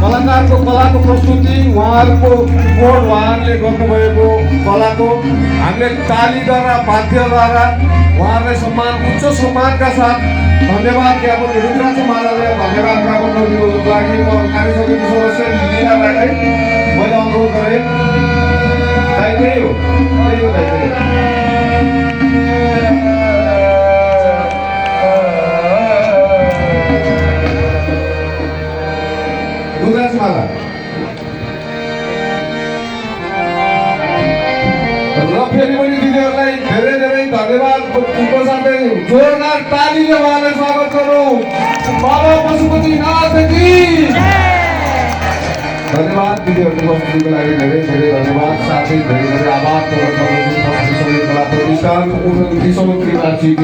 कलाकारको कलाको प्रस्तुति उहाँहरूको रिपोर्ट उहाँहरूले गर्नुभएको कलाको हामीले तालीद्वारा वाद्यद्वारा उहाँहरूलाई सम्मान उच्च सम्मानका साथ धन्यवाद ज्ञापन रुद्राक्ष मालाले धन्यवाद ज्ञापन गर्नुको लागि म कार्य समिति सदस्य लीलालाई मैले अनुरोध गरेँ। त्यही हो रुद्राक्ष माला र फेरि पनि दिदीहरूलाई धेरै धेरै धन्यवाद साथै जोरदार तालीले उहाँलाई स्वागत गरौँ। बाबा पशुपतिनाथ की धन्यवाद दिदीहरूको उपस्थितिको लागि धेरै धेरै धन्यवाद साथै धेरै धेरै आभार प्रकट गर्दछु कला प्रतिष्ठान 19 वार्षिक